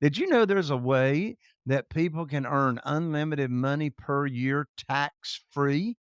Did you know there's a way that people can earn unlimited money per year tax free?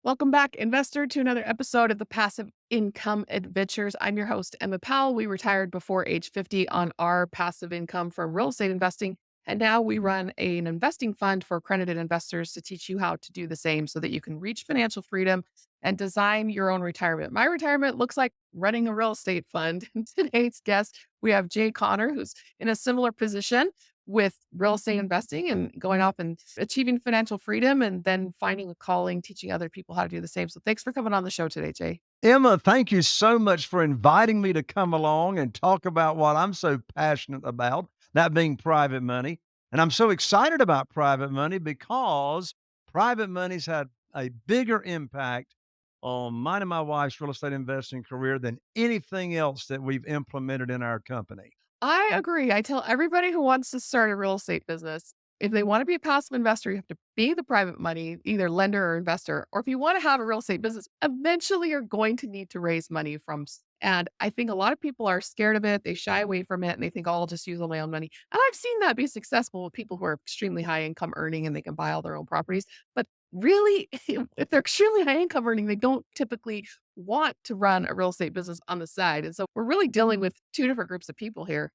Welcome back, investor, to another episode of the Passive Income Adventures. I'm your host, Emma Powell. We retired before age 50 on our passive income from real estate investing. And now we run an investing fund for accredited investors to teach you how to do the same so that you can reach financial freedom and design your own retirement. My retirement looks like running a real estate fund. And today's guest, we have Jay Connor, who's in a similar position with real estate investing and going off and achieving financial freedom and then finding a calling, teaching other people how to do the same. So thanks for coming on the show today, Jay. Emma, thank you so much for inviting me to come along and talk about what I'm so passionate about, that being private money. And I'm so excited about private money because private money's had a bigger impact on mine and my wife's real estate investing career than anything else that we've implemented in our company. I agree. I tell everybody who wants to start a real estate business, if they want to be a passive investor, you have to be the private money, either lender or investor. Or if you want to have a real estate business, eventually you're going to need to raise money from. And I think a lot of people are scared of it. They shy away from it and they think, oh, I'll just use all my own money. And I've seen that be successful with people who are extremely high income earning and they can buy all their own properties. But really, if they're extremely high income earning, they don't typically want to run a real estate business on the side. And so we're really dealing with two different groups of people here.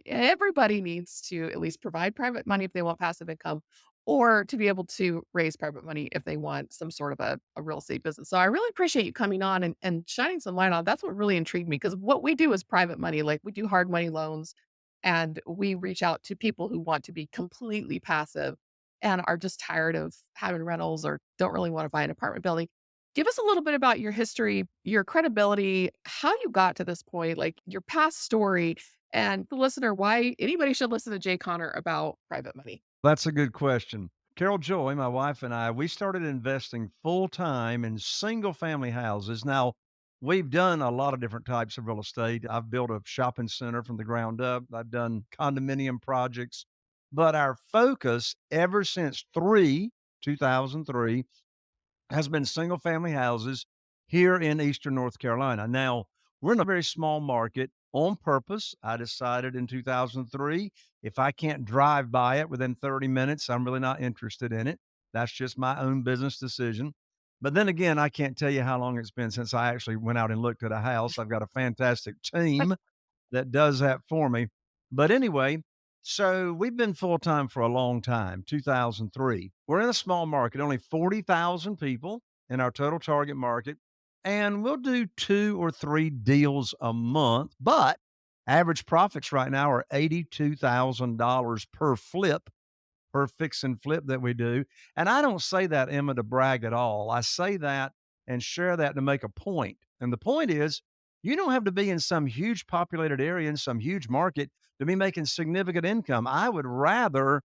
Everybody needs to at least provide private money if they want passive income or to be able to raise private money if they want some sort of a real estate business. So I really appreciate you coming on and shining some light on. That's what really intrigued me because what we do is private money. Like we do hard money loans and we reach out to people who want to be completely passive and are just tired of having rentals or don't really want to buy an apartment building. Give us a little bit about your history, your credibility, how you got to this point, like your past story, and the listener, why anybody should listen to Jay Connor about private money. That's a good question. Carol Joy, my wife and I, we started investing full time in single family houses. Now, we've done a lot of different types of real estate. I've built a shopping center from the ground up, I've done condominium projects, but our focus ever since 2003, has been single family houses here in Eastern North Carolina. Now, we're in a very small market on purpose. I decided in 2003 if I can't drive by it within 30 minutes, I'm really not interested in it. That's just my own business decision. But then again, I can't tell you how long it's been since I actually went out and looked at a house. I've got a fantastic team that does that for me. But anyway, so we've been full time for a long time, 2003. We're in a small market, only 40,000 people in our total target market, and we'll do 2 or 3 deals a month. But average profits right now are $82,000 per flip, per fix and flip that we do. And I don't say that, Emma, to brag at all. I say that and share that to make a point. And the point is, you don't have to be in some huge populated area in some huge market to be making significant income. I would rather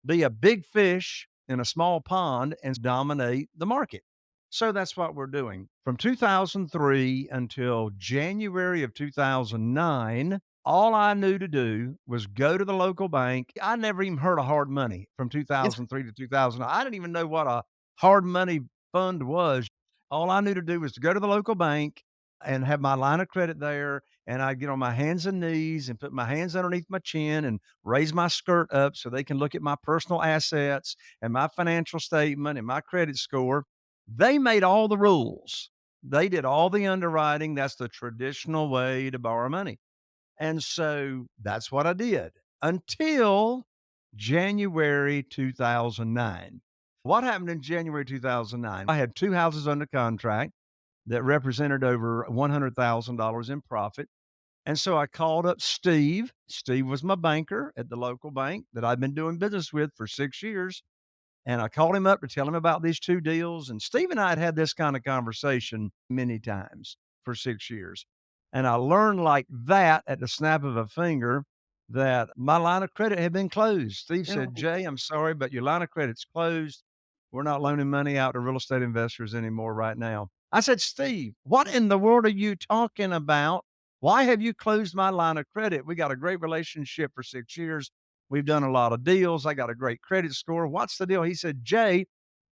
be a big fish in a small pond and dominate the market. So that's what we're doing. From 2003 until January of 2009, all I knew to do was go to the local bank. I never even heard of hard money from Yes. 2003 to 2000. I didn't even know what a hard money fund was. All I knew to do was to go to the local bank and have my line of credit there. And I'd get on my hands and knees and put my hands underneath my chin and raise my skirt up so they can look at my personal assets and my financial statement and my credit score. They made all the rules. They did all the underwriting. That's the traditional way to borrow money. And so that's what I did until January 2009. What happened in January 2009? I had 2 houses under contract that represented over $100,000 in profit. And so I called up Steve. Steve was my banker at the local bank that I've been doing business with for 6 years. And I called him up to tell him about these 2 deals. And Steve and I had had this kind of conversation many times for 6 years. And I learned like that at the snap of a finger that my line of credit had been closed. Steve said, Oh, Jay, I'm sorry, but your line of credit's closed. We're not loaning money out to real estate investors anymore right now. I said, Steve, what in the world are you talking about? Why have you closed my line of credit? We got a great relationship for 6 years. We've done a lot of deals. I got a great credit score. What's the deal? He said, Jay,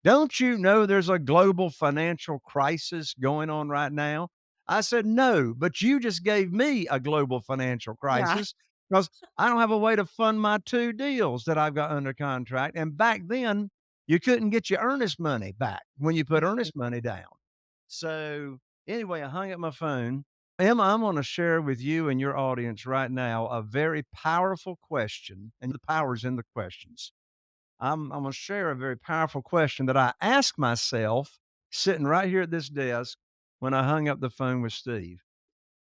don't you know there's a global financial crisis going on right now? I said, no, but you just gave me a global financial yeah. crisis. 'cause I don't have a way to fund my 2 deals that I've got under contract, and back then, you couldn't get your earnest money back when you put Mhm. earnest money down. So, anyway, I hung up my phone. Emma, I'm gonna share with you and your audience right now a very powerful question, and the power's in the questions. I'm gonna share a very powerful question that I asked myself sitting right here at this desk when I hung up the phone with Steve.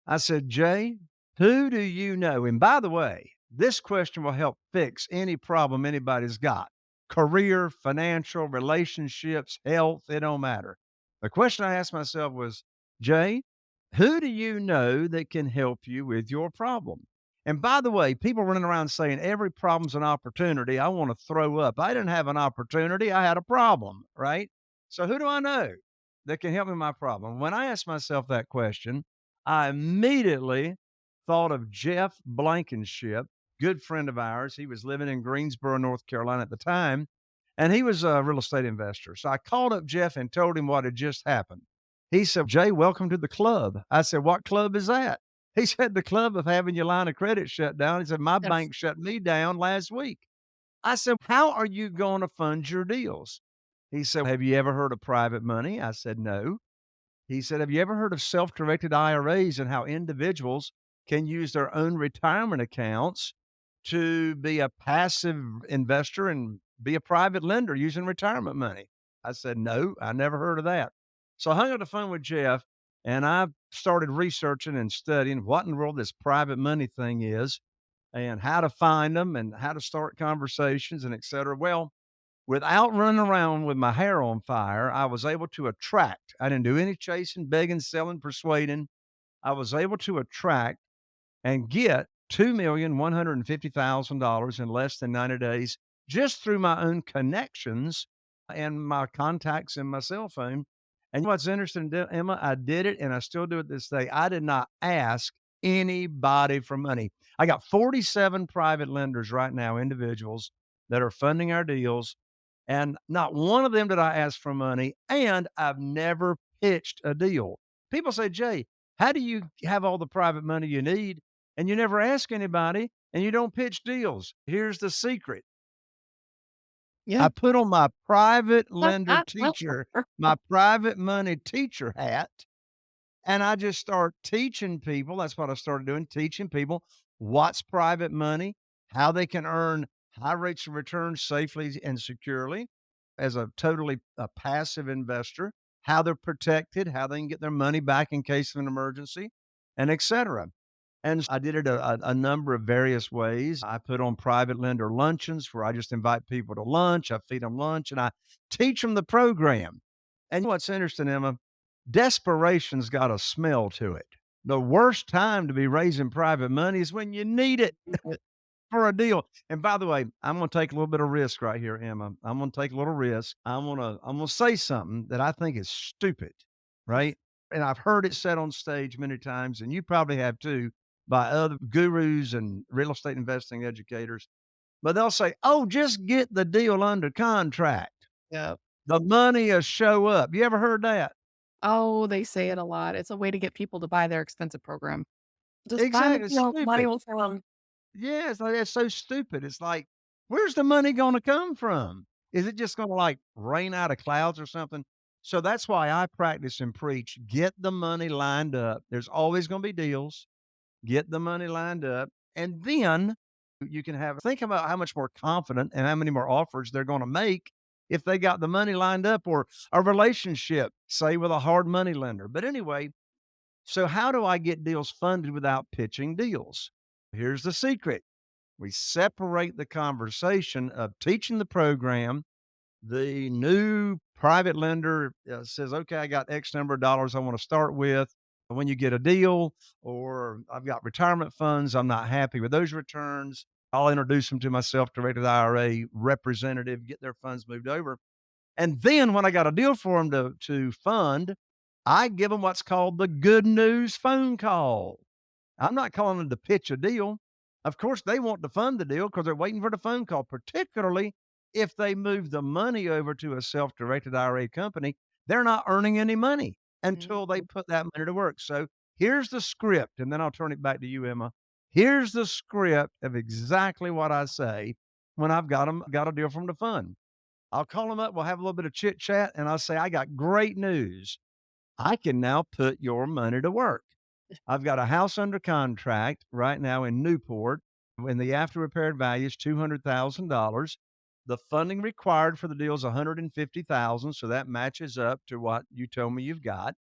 I said, Jay, who do you know? And by the way, this question will help fix any problem anybody's got: career, financial, relationships, health, it don't matter. The question I asked myself was, Jay, who do you know that can help you with your problem? And by the way, people running around saying every problem's an opportunity. I want to throw up. I didn't have an opportunity. I had a problem, right? So who do I know that can help me with my problem? When I asked myself that question, I immediately thought of Jeff Blankenship, good friend of ours. He was living in Greensboro, North Carolina at the time, and he was a real estate investor. So I called up Jeff and told him what had just happened. He said, Jay, welcome to the club. I said, what club is that? He said, the club of having your line of credit shut down. He said, my Yes. bank shut me down last week. I said, how are you going to fund your deals? He said, have you ever heard of private money? I said, no. He said, have you ever heard of self directed IRAs and how individuals can use their own retirement accounts to be a passive investor and be a private lender using retirement money? I said, no, I never heard of that. So I hung up the phone with Jeff and I started researching and studying what in the world this private money thing is and how to find them and how to start conversations and et cetera. Well, without running around with my hair on fire, I was able to attract. I didn't do any chasing, begging, selling, persuading. I was able to attract and get $2,150,000 in less than 90 days just through my own connections and my contacts in my cell phone. And what's interesting, Emma, I did it and I still do it this day. I did not ask anybody for money. I got 47 private lenders right now, individuals that are funding our deals. And not one of them did I ask for money. And I've never pitched a deal. People say, Jay, how do you have all the private money you need and you never ask anybody and you don't pitch deals? Here's the secret. Yeah. I put on my private lender teacher, my private money teacher hat, and I just start teaching people. That's what I started doing, teaching people what's private money, how they can earn high rates of return safely and securely as a totally passive investor, how they're protected, how they can get their money back in case of an emergency, and et cetera. And I did it a number of various ways. I put on private lender luncheons where I just invite people to lunch. I feed them lunch and I teach them the program. And what's interesting, Emma, desperation's got a smell to it. The worst time to be raising private money is when you need it for a deal. And by the way, I'm gonna take a little bit of risk right here, Emma. I'm gonna take a little risk. I'm gonna say something that I think is stupid, right? And I've heard it said on stage many times, and you probably have too, by other gurus and real estate investing educators. But they'll say, "Oh, just get the deal under contract. Yeah. The money will show up." You ever heard that? Oh, they say it a lot. It's a way to get people to buy their expensive program. Just buy the Exactly, it's deal, money stupid. will come. Yeah, it's like, that's so stupid. It's like, where's the money gonna come from? Is it just gonna, like, rain out of clouds or something? So that's why I practice and preach, get the money lined up. There's always gonna be deals. Get the money lined up, and then you can have think about how much more confident and how many more offers they're gonna make if they got the money lined up or a relationship, say, with a hard money lender. But anyway, so how do I get deals funded without pitching deals? Here's the secret. We separate the conversation of teaching the program. The new private lender says, okay, I got X number of dollars I want to start with. When you get a deal, or I've got retirement funds, I'm not happy with those returns, I'll introduce them to my self directed IRA representative, get their funds moved over. And then when I got a deal for them to fund, I give them what's called the good news phone call. I'm not calling them to pitch a deal. Of course, they want to fund the deal because they're waiting for the phone call, particularly if they move the money over to a self directed IRA company. They're not earning any money until they Mhm. put that money to work. So here's the script, and then I'll turn it back to you, Emma. Here's the script of exactly what I say when I've got a deal from the fund. I'll call them up, we'll have a little bit of chit chat, and I'll say, I got great news. I can now put your money to work. I've got a house under contract right now in Newport, and the after repaired value is $200,000. The funding required for the deal is 150,000, so that matches up to what you told me you've got.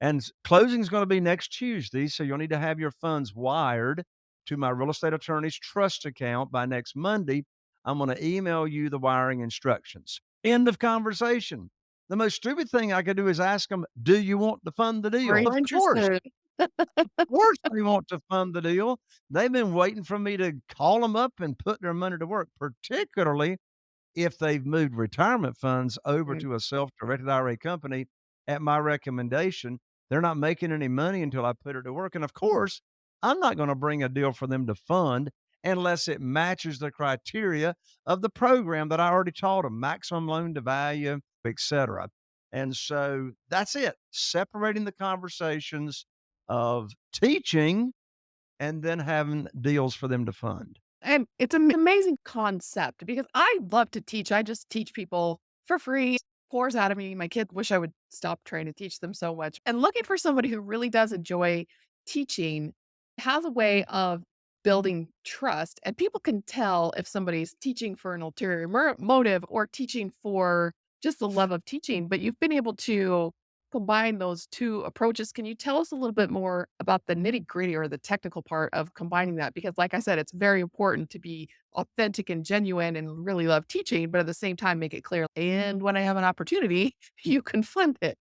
And closing is going to be next Tuesday, so you'll need to have your funds wired to my real estate attorney's trust account by next Monday. I'm going to email you the wiring instructions. End of conversation. The most stupid thing I could do is ask them, "Do you want to fund the Or deal?" you're interested. Of course they want to fund the deal. They've been waiting for me to call them up and put their money to work, particularly if they've moved retirement funds over Mm. to a self-directed IRA company at my recommendation. They're not making any money until I put it to work. And of course, I'm not going to bring a deal for them to fund unless it matches the criteria of the program that I already taught them, maximum loan to value, et cetera. And so that's it. Separating the conversations of teaching and then having deals for them to fund. And it's an amazing concept because I love to teach. I just teach people for free. Pours out of me. My kids wish I would stop trying to teach them so much. And looking for somebody who really does enjoy teaching has a way of building trust. And people can tell if somebody's teaching for an ulterior motive or teaching for just the love of teaching. But you've been able to combine those two approaches. Can you tell us a little bit more about the nitty-gritty or the technical part of combining that? Because like I said, it's very important to be authentic and genuine and really love teaching, but at the same time make it clear. And when I have an opportunity, you can fund it.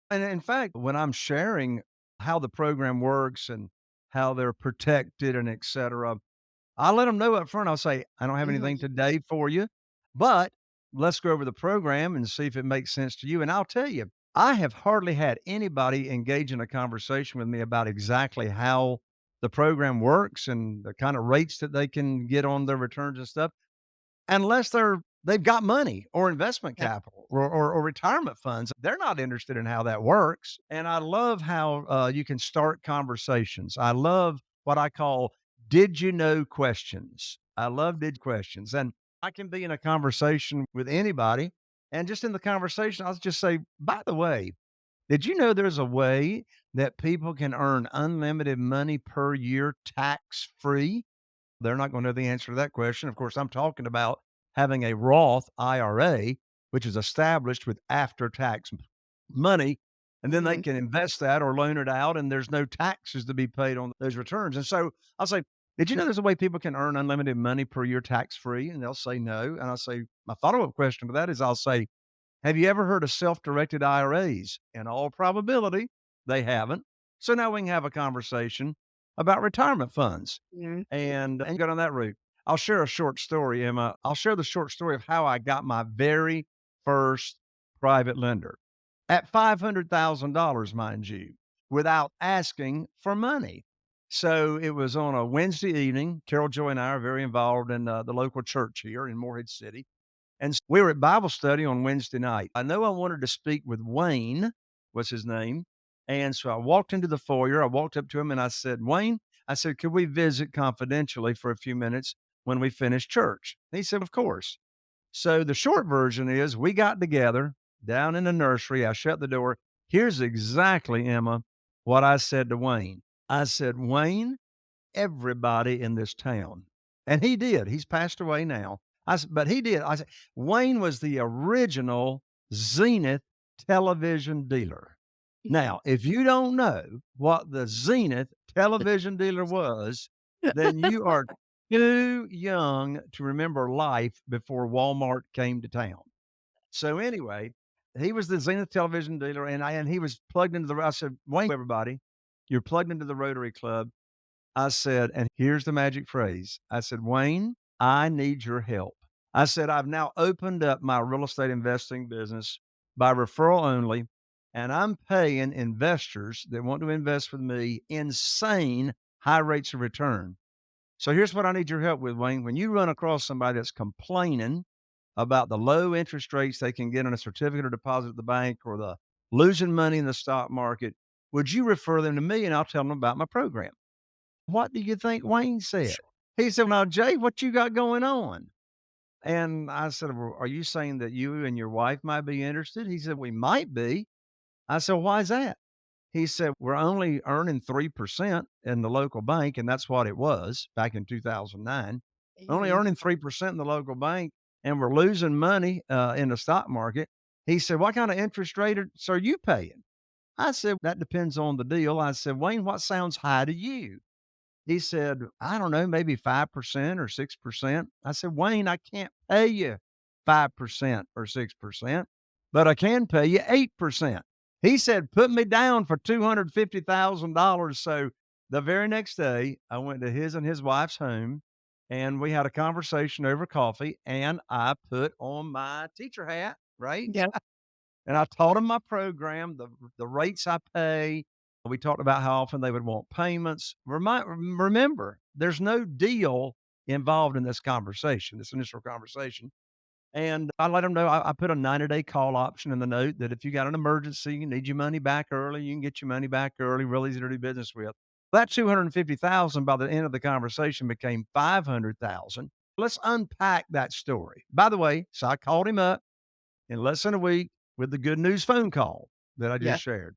And in fact, when I'm sharing how the program works and how they're protected and et cetera, I'll let them know up front. I'll say, I don't have anything Mhm. today for you, but let's go over the program and see if it makes sense to you. And I'll tell you, I have hardly had anybody engage in a conversation with me about exactly how the program works and the kind of rates that they can get on their returns and stuff. Unless they've got money or investment Yeah. capital or retirement funds. They're not interested in how that works, and I love how, you can start conversations. I love what I call "did you know" questions. I love did questions, and I can be in a conversation with anybody, and just in the conversation, I'll just say, "By the way, did you know there's a way that people can earn unlimited money per year tax-free?" They're not gonna know the answer to that question. Of course, I'm talking about having a Roth IRA, which is established with after-tax money, and then they Mhm. can invest that or loan it out, and there's no taxes to be paid on those returns. And so I'll say, "Did you know there's a way people can earn unlimited money per year tax-free?" And they'll say, "No." And I'll say my follow-up question to that is I'll say, have you ever heard of self-directed IRAs? In all probability, they haven't. So now we can have a conversation about retirement funds Mhm. and go down that route. I'll share a short story, Emma. I'll share the short story of how I got my very first private lender at $500,000, mind you, without asking for money. So it was on a Wednesday evening. Carol Joy and I are very involved in the local church here in Morehead City. And we were at Bible study on Wednesday night. I know I wanted to speak with Wayne, was his name. And so I walked into the foyer. I walked up to him and I said, "Wayne," I said, "could we visit confidentially for a few minutes when we finish church?" He said, "Of course." So the short version is we got together down in the nursery. I shut the door. Here's exactly, Emma, what I said to Wayne. I said, "Wayne, everybody in this town." And he did. He's passed away now. But he did. I said, Wayne was the original Zenith television dealer. Now, if you don't know what the Zenith television dealer was, then you are too young to remember life before Walmart came to town. So anyway, he was the Zenith television dealer, and he was plugged into the. I said, "Wayne, everybody, you're plugged into the Rotary Club." I said, and here's the magic phrase. I said, "Wayne, I need your help." I said, "I've now opened up my real estate investing business by referral only, and I'm paying investors that want to invest with me insane high rates of return. So here's what I need your help with, Wayne. When you run across somebody that's complaining about the low interest rates they can get on a certificate of deposit at the bank or the losing money in the stock market, would you refer them to me and I'll tell them about my program?" What do you think Wayne said? He said, "Now, Jay, what you got going on?" And I said, "Well, are you saying that you and your wife might be interested?" He said, "We might be." I said, "Why is that?" He said, "We're only earning 3% in the local bank," and that's what it was back in 2009. Only Mhm. earning 3% in the local bank, and we're losing money, in the stock market. He said, "What kind of interest rates are you paying?" I said, "That depends on the deal." I said, "Wayne, what sounds high to you?" He said, "I don't know, maybe 5% or 6%." I said, "Wayne, I can't pay you 5% or 6%, but I can pay you 8%." He said, "Put me down for $250,000." So the very next day, I went to his and his wife's home and we had a conversation over coffee and I put on my teacher hat, right? Yeah. And I taught them my program, the rates I pay. We talked about how often they would want payments. Remember, there's no deal involved in this conversation, this initial conversation. And I let them know I put a 90-day call option in the note that if you got an emergency, you need your money back early, you can get your money back early, real easy to do business with. That 250,000 by the end of the conversation became 500,000. Let's unpack that story. By the way, so I called him up in less than a week with the good news phone call that I Yeah. just shared.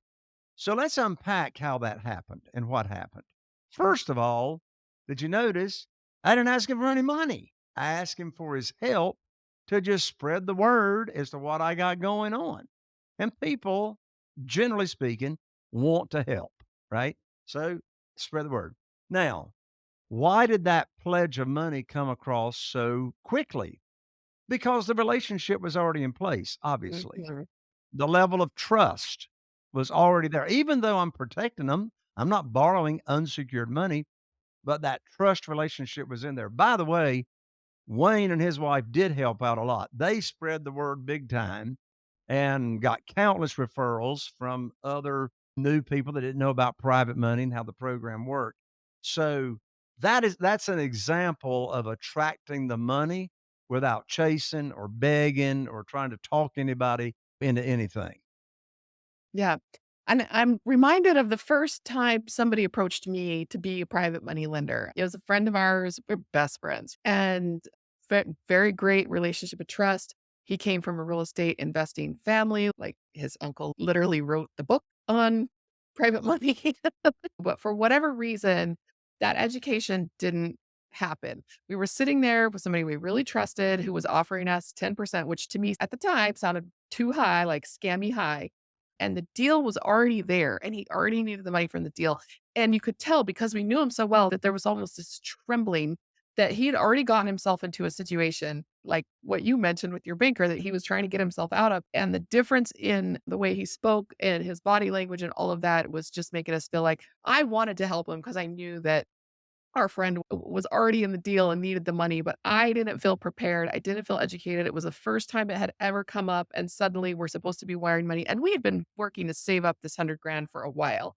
So let's unpack how that happened and what happened. First of all, did you notice I didn't ask him for any money? I asked him for his help to just spread the word as to what I got going on. And people, generally speaking, want to help, right? So spread the word. Now, why did that pledge of money come across so quickly? Because the relationship was already in place, obviously. Mhm. The level of trust was already there. Even though I'm protecting them, I'm not borrowing unsecured money, but that trust relationship was in there. By the way, Wayne and his wife did help out a lot. They spread the word big time and got countless referrals from other new people that didn't know about private money and how the program worked. So that's an example of attracting the money without chasing or begging or trying to talk anybody into anything. Yeah. And I'm reminded of the first time somebody approached me to be a private money lender. It was a friend of ours. We're best friends and very great relationship of trust. He came from a real estate investing family. Like his uncle literally wrote the book on private money. But for whatever reason, that education didn't happen. We were sitting there with somebody we really trusted who was offering us 10%, which to me at the time sounded too high, like scammy high, and the deal was already there, and he already needed the money from the deal, and you could tell because we knew him so well that there was almost this trembling that he had already gotten himself into a situation like what you mentioned with your banker that he was trying to get himself out of, and the difference in the way he spoke and his body language and all of that was just making us feel like I wanted to help him because I knew that our friend was already in the deal and needed the money, but I didn't feel prepared. I didn't feel educated. It was the first time it had ever come up, and suddenly we're supposed to be wiring money, and we had been working to save up this 100 grand for a while.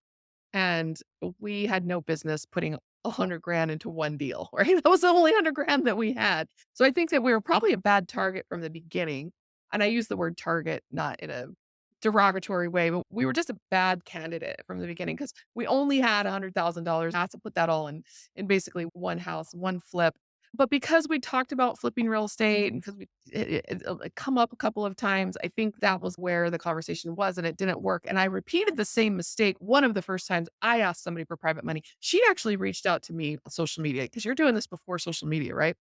And we had no business putting 100 grand into one deal, right? That was the only 100 grand that we had. So I think that we were probably a bad target from the beginning. And I use the word target not in a derogatory way, but we were just a bad candidate from the beginning because we only had $100,000 not to put that all in basically one house, one flip. But because we talked about flipping real estate and because it come up a couple of times, I think that was where the conversation was and it didn't work. And I repeated the same mistake. One of the first times I asked somebody for private money, she actually reached out to me on social media because you're doing this before social media, right?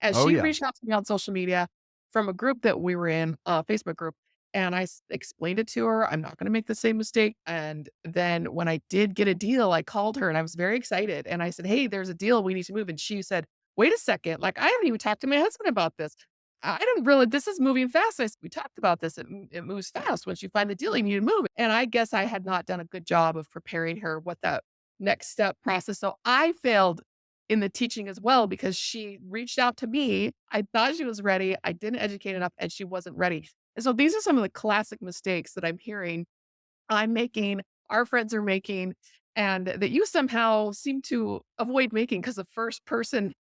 And Oh, she yeah. reached out to me on social media from a group that we were in, a Facebook group, and explained it to her, "I'm not gonna make the same mistake," and then when I did get a deal, I called her and I was very excited, and I said, "Hey, there's a deal, we need to move," and she said, "Wait a second, like, I haven't even talked to my husband about this. I didn't really this is moving fast." I said, "We talked about this, it moves fast. Once you find the deal, you need to move," and I guess I had not done a good job of preparing her what that next step process so I failed in the teaching as well because she reached out to me. I thought she was ready. I didn't educate enough and she wasn't ready. And so these are some of the classic mistakes that I'm hearing I'm making, our friends are making, and that you somehow seem to avoid making because the first person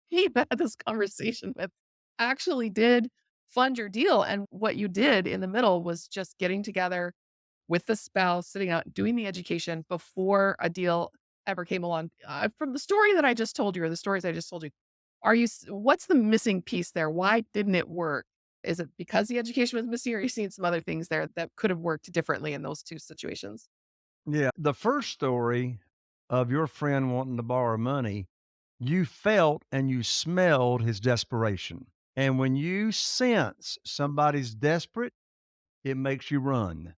he had this conversation with actually did fund your deal. And what you did in the middle was just getting together with the spouse, sitting out, doing the education before a deal ever came along, from the story that I just told you or the stories I just told you, are you what's the missing piece there? Why didn't it work? Is it because the education was missing, or are you seeing some other things there that could have worked differently in those 2 situations? Yeah. The first story of your friend wanting to borrow money, you felt and you smelled his desperation. And when you sense somebody's desperate, it makes you run.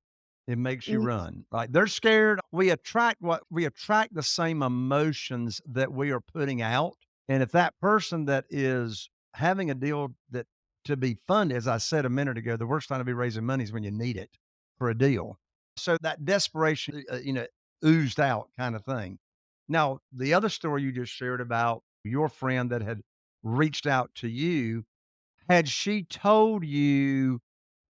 It makes you Mhm. run. Like they're scared. We attract the same emotions that we are putting out. And if that person that is having a deal that to be funded, as I said a minute ago, the worst time to be raising money is when you need it for a deal. So that desperation, oozed out kind of thing. Now, the other story you just shared about your friend that had reached out to you, had she told you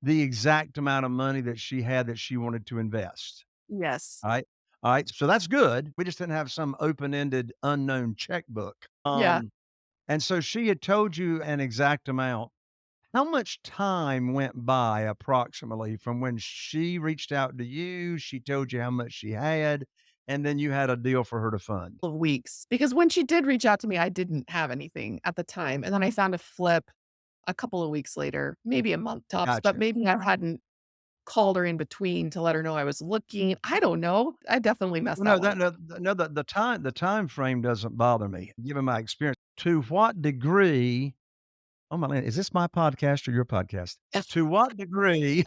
the exact amount of money that she had that she wanted to invest? Yes. Alright, alright, so that's good. We just didn't have some open-ended unknown checkbook. Yeah. And so she had told you an exact amount. How much time went by approximately from when she reached out to you, she told you how much she had, and then you had a deal for her to fund? Of weeks, because when she did reach out to me, I didn't have anything at the time, and then I found a flip a couple of weeks later, maybe a month tops, but Gotcha. maybe I hadn't called her in between to let her know I was looking. I don't know. I definitely messed Well, that no, one up. the time frame doesn't bother me, given my experience. To what degree oh my land, is this my podcast or your podcast? To what degree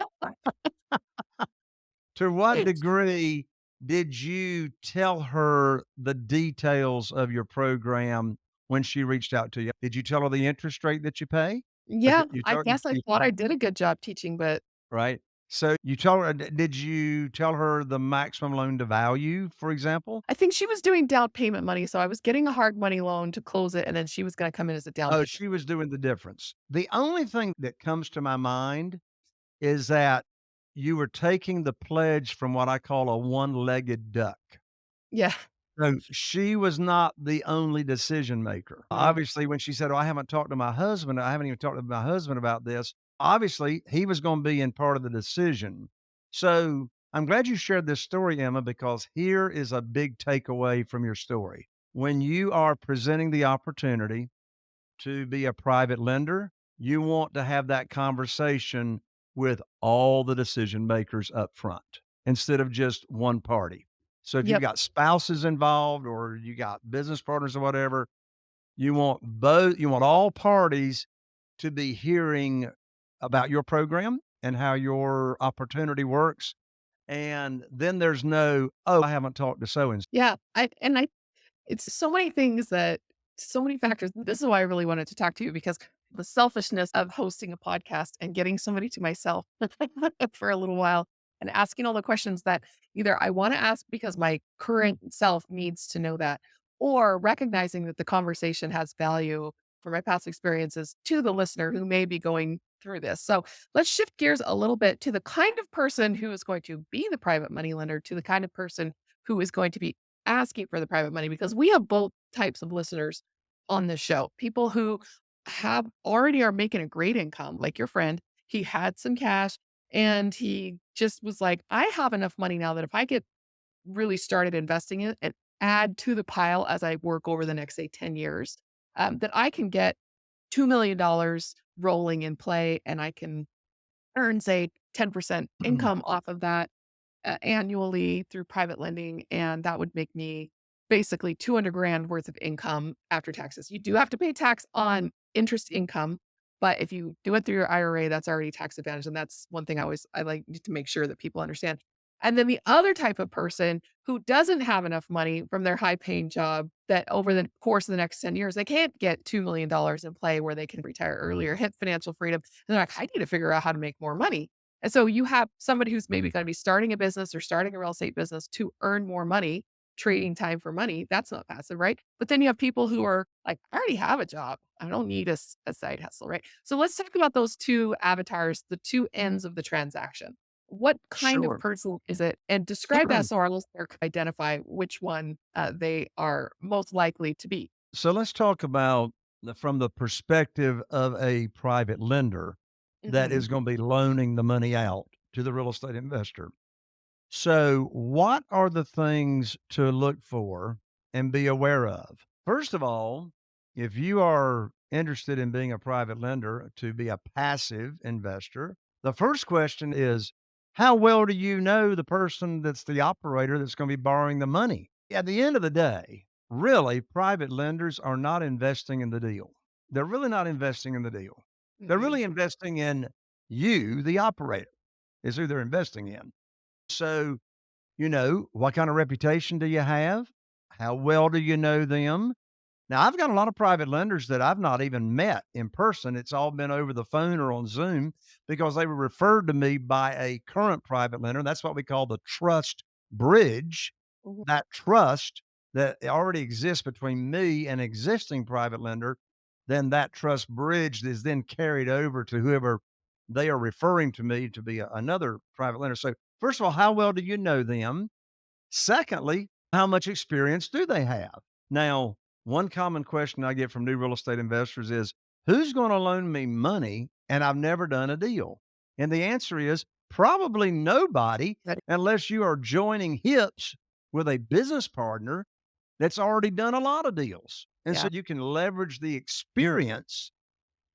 to what degree did you tell her the details of your program when she reached out to you? Did you tell her the interest rate that you pay? Like, Yeah, you I told guess I you thought I did a good job teaching, but right? So you told her did you tell her the maximum loan to value, for example? I think she was doing down payment money, so I was getting a hard money loan to close it, and then she was gonna come in as a down Oh, payment. she was doing the difference. The only thing that comes to my mind is that you were taking the pledge from what I call a one-legged duck. Yeah. So she was not the only decision maker. Mm. Obviously, when she said, "Oh, I haven't talked to my husband. I haven't even talked to my husband about this." Obviously, he was going to be in part of the decision. So I'm glad you shared this story, Emma, because here is a big takeaway from your story. When you are presenting the opportunity to be a private lender, you want to have that conversation with all the decision makers up front instead of just one party. So if you've Yep. got spouses involved or you got business partners or whatever, you want all parties to be hearing about your program and how your opportunity works. And then there's no, oh, I haven't talked to so and so. Yeah. I it's so many things that so many factors. This is why I really wanted to talk to you because the selfishness of hosting a podcast and getting somebody to myself for a little while and asking all the questions that either I want to ask because my current self needs to know that, or recognizing that the conversation has value for my past experiences to the listener who may be going through this. So let's shift gears a little bit to the kind of person who is going to be the private money lender, to the kind of person who is going to be asking for the private money, because we have both types of listeners on this show. People who have already are making a great income, like your friend. He had some cash and he just was like, I have enough money now that if I get really started investing in it and add to the pile as I work over the next, say, 10 years, that I can get $2 million rolling in play and I can earn, say, 10% income off of that annually through private lending, and that would make me basically 200 grand worth of income after taxes. You do have to pay tax on interest income, but if you do it through your IRA, that's already tax advantage, and that's one thing I like to make sure that people understand. And then the other type of person who doesn't have enough money from their high paying job that over the course of the next 10 years, they can't get $2 million in play where they can retire earlier, hit financial freedom. And they're like, I need to figure out how to make more money. And so you have somebody who's maybe gonna be starting a business or starting a real estate business to earn more money, trading time for money. That's not passive, right? But then you have people who are like, I already have a job. I don't need a side hustle, right? So let's talk about those two avatars, the two ends of the transaction. What kind of Sure. person is it? And describe that so our listener can identify which one they are most likely to be. So let's talk about from the perspective of a private lender that Mhm. is going to be loaning the money out to the real estate investor. So, what are the things to look for and be aware of. First of all, if you are interested in being a private lender to be a passive investor, the first question is, how well do you know the person that's the operator that's going to be borrowing the money? At the end of the day, really, private lenders are not investing in the deal. They're really not investing in the deal. They're Mm-mm. really investing in you, the operator, is who they're investing in. So, what kind of reputation do you have? How well do you know them? Now, I've got a lot of private lenders that I've not even met in person. It's all been over the phone or on Zoom because they were referred to me by a current private lender. That's what we call the trust bridge. Mhm. That trust that already exists between me and existing private lender, then that trust bridge is then carried over to whoever they are referring to me to be another private lender. So, first of all, how well do you know them? Secondly, how much experience do they have? Now, one common question I get from new real estate investors is, who's going to loan me money and I've never done a deal? And the answer is probably nobody, That unless you are joining hips with a business partner that's already done a lot of deals. And so yeah. you can leverage the experience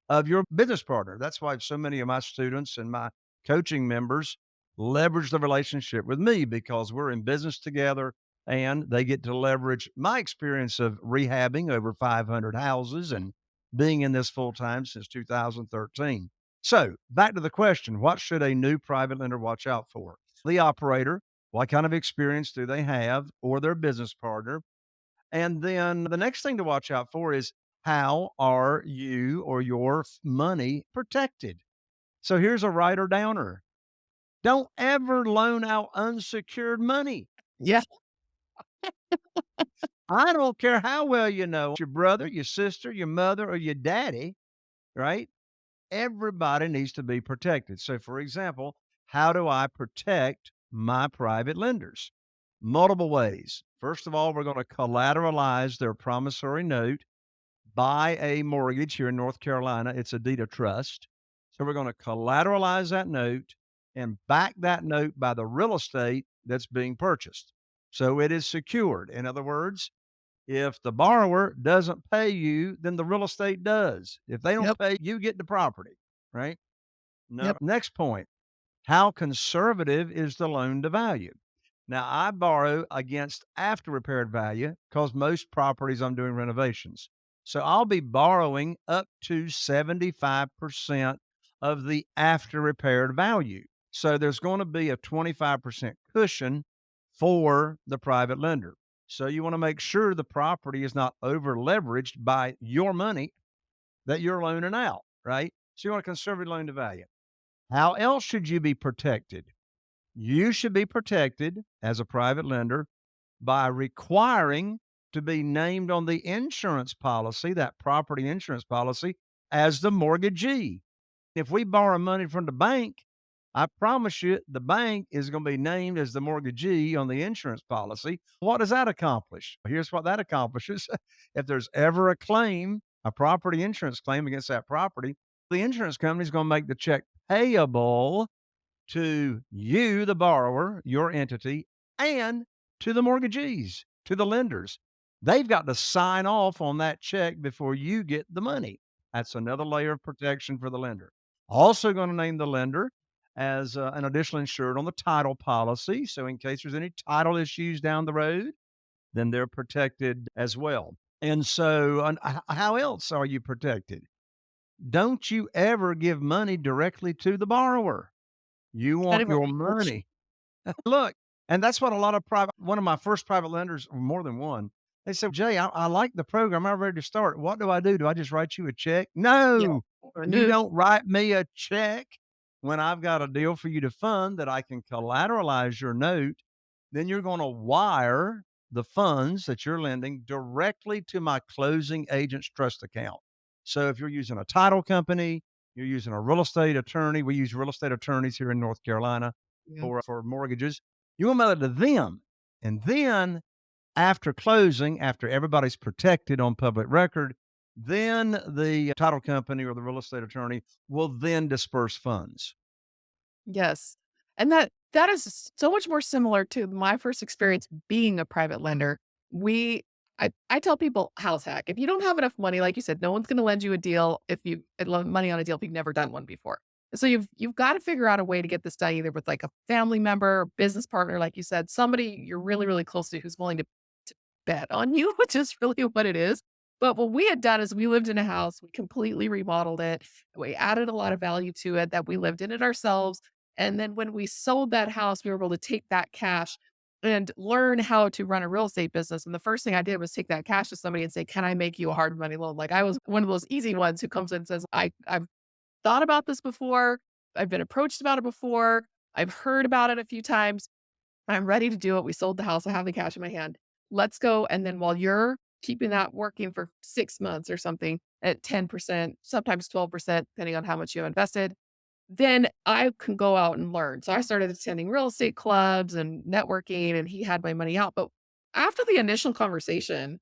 of your business partner. That's why so many of my students and my coaching members leverage the relationship with me because we're in business together and they get to leverage my experience of rehabbing over 500 houses and being in this full time since 2013. So, back to the question, what should a new private lender watch out for? The operator, what kind of experience do they have, or their business partner? And then the next thing to watch out for is, how are you or your money protected? So here's a writer downer. Don't ever loan out unsecured money. Yeah. I don't care how well you know your brother, your sister, your mother, or your daddy, right? Everybody needs to be protected. So, for example, how do I protect my private lenders? Multiple ways. First of all, we're going to collateralize their promissory note, buy a mortgage here in North Carolina. It's a deed of trust. So we're going to collateralize that note and back that note by the real estate that's being purchased. So it is secured. In other words, if the borrower doesn't pay you, then the real estate does. If they don't Yep. pay, you get the property, right? No. Yep. Next point, how conservative is the loan to value? Now, I borrow against after repaired value because most properties I'm doing renovations. So I'll be borrowing up to 75% of the after repaired value. So there's going to be a 25% cushion for the private lender. So you want to make sure the property is not over leveraged by your money that you're loaning out, right? So you want a conservative loan to value. How else should you be protected? You should be protected as a private lender by requiring to be named on the insurance policy, that property insurance policy, as the mortgagee. If we borrow money from the bank, I promise you the bank is going to be named as the mortgagee on the insurance policy. What does that accomplish? Here's what that accomplishes. If there's ever a claim, a property insurance claim against that property, the insurance company is going to make the check payable to you, the borrower, your entity, and to the mortgagees, to the lenders. They've got to sign off on that check before you get the money. That's another layer of protection for the lender. Also, going to name the lender as an additional insured on the title policy. So, in case there's any title issues down the road, then they're protected as well. And so, how else are you protected? Don't you ever give money directly to the borrower. You Kind want of a your legal money. Look, and that's what a lot of private one of my first private lenders, or more than one, they said, "Jay, I like the program. I'm ready to start. What do I do? Do I just write you a check?" yeah. No, Or you new. don't write me a check when I've got a deal for you to fund that I can collateralize your note. Then you're going to wire the funds that you're lending directly to my closing agent's trust account. So if you're using a title company, you're using a real estate attorney. We use real estate attorneys here in North Carolina Yeah. for mortgages. You want mail it to them. And then after closing, after everybody's protected on public record, then the title company or the real estate attorney will then disperse funds. Yes. And that is so much more similar to my first experience being a private lender. We I tell people house hack. If you don't have enough money, like you said, no one's going to lend you a deal if you lend money on a deal if you've never done one before. So you've got to figure out a way to get this done either with like a family member, or business partner, like you said, somebody you're really really close to who's willing to bet on you, which is really what it is. But what we had done is we lived in a house, we completely remodeled it, we added a lot of value to it that we lived in it ourselves. And then when we sold that house, we were able to take that cash and learn how to run a real estate business. And the first thing I did was take that cash to somebody and say, "Can I make you a hard money loan?" Like I was one of those easy ones who comes in and says, I've thought about this before. I've been approached about it before. I've heard about it a few times. I'm ready to do it. We sold the house. I have the cash in my hand. Let's go. And then while you're keeping that working for 6 months or something at 10%, sometimes 12%, depending on how much you have invested, then I can go out and learn. So I started attending real estate clubs and networking, and he had my money out. But after the initial conversation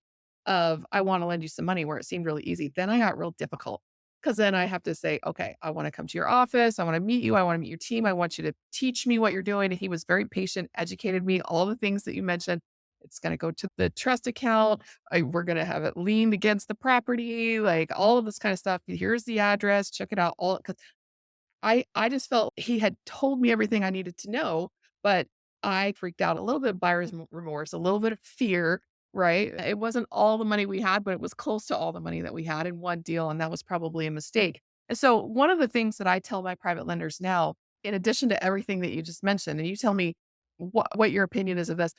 of, I want to lend you some money where it seemed really easy, then I got real difficult because then I have to say, okay, I want to come to your office. I want to meet you. I want to meet your team. I want you to teach me what you're doing. And he was very patient, educated me, all the things that you mentioned. It's going to go to the trust account. We're going to have it leaned against the property, like all of this kind of stuff. Here's the address. Check it out. All I just felt he had told me everything I needed to know, but I freaked out a little bit of buyer's remorse, a little bit of fear, right? It wasn't all the money we had, but it was close to all the money that we had in one deal, and that was probably a mistake. And so one of the things that I tell my private lenders now, in addition to everything that you just mentioned, and you tell me what your opinion is of this,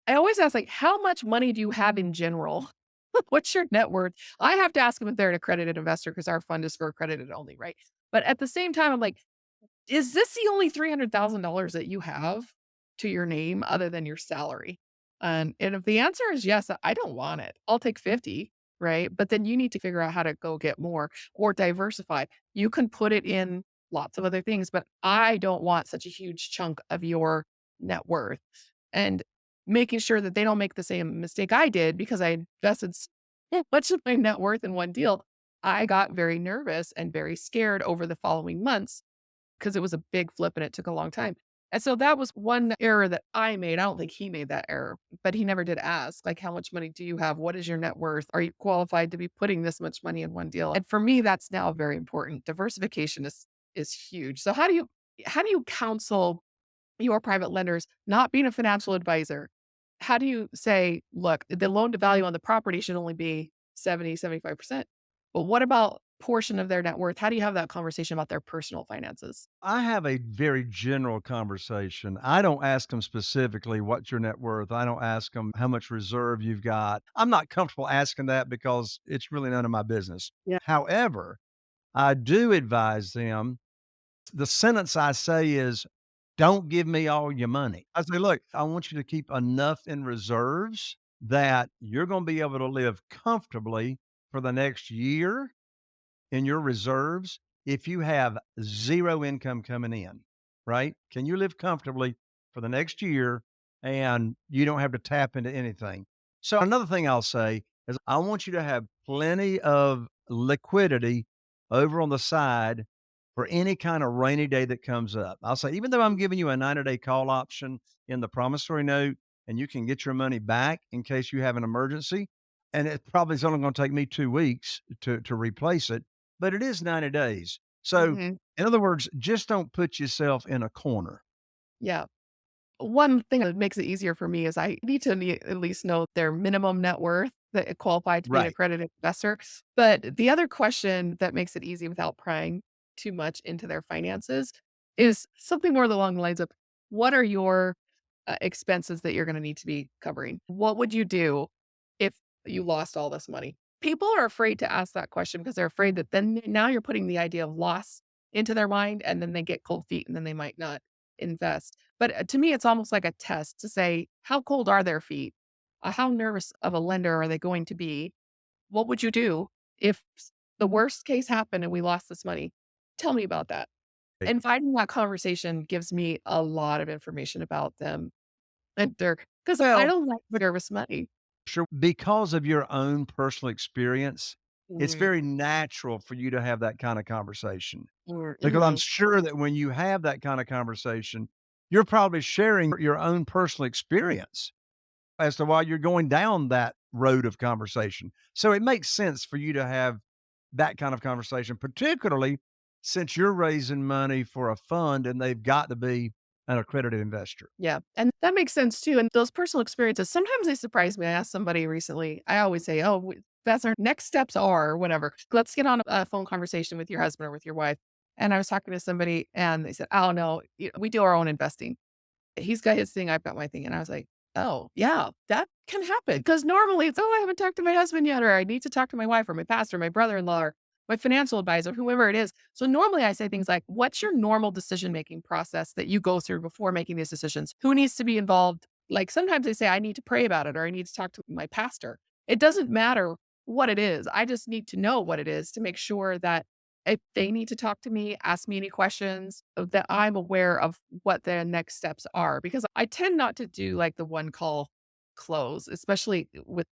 I always ask, like, how much money do you have in general? What's your net worth? I have to ask them if they're an accredited investor because our fund is for accredited only, right? But at the same time, I'm like, is this the only $300,000 that you have to your name other than your salary? And if the answer is yes, I don't want it. I'll take 50, right? But then you need to figure out how to go get more or diversify. You can put it in lots of other things, but I don't want such a huge chunk of your net worth. And making sure that they don't make the same mistake I did because I invested much of my net worth in one deal. I got very nervous and very scared over the following months because it was a big flip and it took a long time. And so that was one error that I made. I don't think he made that error, but he never did ask, like, how much money do you have? What is your net worth? Are you qualified to be putting this much money in one deal? And for me, that's now very important. Diversification is huge. So how do you counsel your private lenders, not being a financial advisor? How do you say, look, the loan to value on the property should only be 70, 75%. But what about portion of their net worth? How do you have that conversation about their personal finances? I have a very general conversation. I don't ask them specifically, "What's your net worth?" I don't ask them how much reserve you've got. I'm not comfortable asking that because it's really none of my business. Yeah. However, I do advise them. The sentence I say is, "Don't give me all your money." I say, "Look, I want you to keep enough in reserves that you're gonna be able to live comfortably for the next year in your reserves if you have 0 income coming in, right? Can you live comfortably for the next year and you don't have to tap into anything?" So another thing I'll say is I want you to have plenty of liquidity over on the side for any kind of rainy day that comes up. I'll say, even though I'm giving you a 90-day call option in the promissory note and you can get your money back in case you have an emergency, and it probably is only going to take me 2 weeks to replace it, but it is 90 days. So, Mhm. in other words, just don't put yourself in a corner. Yeah. One thing that makes it easier for me is I need to at least know their minimum net worth that it qualified to be an Right. accredited investor. But the other question that makes it easy without prying too much into their finances is something more along the lines of, what are your expenses that you're going to need to be covering? What would you do if you lost all this money? People are afraid to ask that question because they're afraid that then now you're putting the idea of loss into their mind and then they get cold feet and then they might not invest. But to me, it's almost like a test to say, how cold are their feet? How nervous of a lender are they going to be? What would you do if the worst case happened and we lost this money? Tell me about that. And finding that conversation gives me a lot of information about them and their, because I Well, don't like but nervous money. sure, because of your own personal experience, it's Mhm. very natural for you to have that kind of conversation. Because I'm Mhm. sure that when you have that kind of conversation, you're probably sharing your own personal experience. as to why you're going down that road of conversation. So it makes sense for you to have that kind of conversation, particularly since you're raising money for a fund and they've got to be an accredited investor. Yeah, and that makes sense too, and those personal experiences, sometimes they surprise me. I asked somebody recently, I always say, "Oh, that's our next steps are," or whatever. "Let's get on a phone conversation with your husband or with your wife." And I was talking to somebody and they said, "Oh, no, we do our own investing." He's got his thing, I've got my thing. And I was like, "Oh, yeah, that can happen." Because normally it's, "Oh, I haven't talked to my husband yet," or "I need to talk to my wife or my pastor, my brother-in-law, or my financial advisor," whoever it is. So normally I say things like, "What's your normal decision-making process that you go through before making these decisions? Who needs to be involved?" Like sometimes they say, "I need to pray about it," or "I need to talk to my pastor." It doesn't matter what it is. I just need to know what it is to make sure that if they need to talk to me, ask me any questions, that I'm aware of what their next steps are, because I tend not to do like the one call close, especially with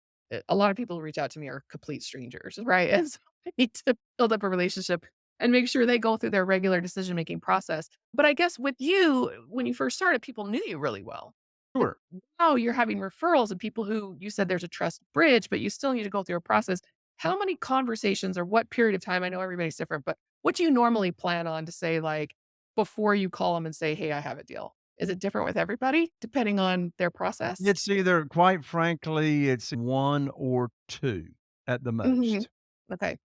a lot of people who reach out to me are complete strangers, right? And so I need to build up a relationship and make sure they go through their regular decision making process. But I guess with you, when you first started, people knew you really well. And Sure. now you're having referrals of people who you said there's a trust bridge, but you still need to go through a process. How many conversations or what period of time? I know everybody's different, but what do you normally plan on to say, like, before you call them and say, "Hey, I have a deal?" Is it different with everybody depending on their process? It's either, quite frankly, it's one or two at the Mhm. most. Okay.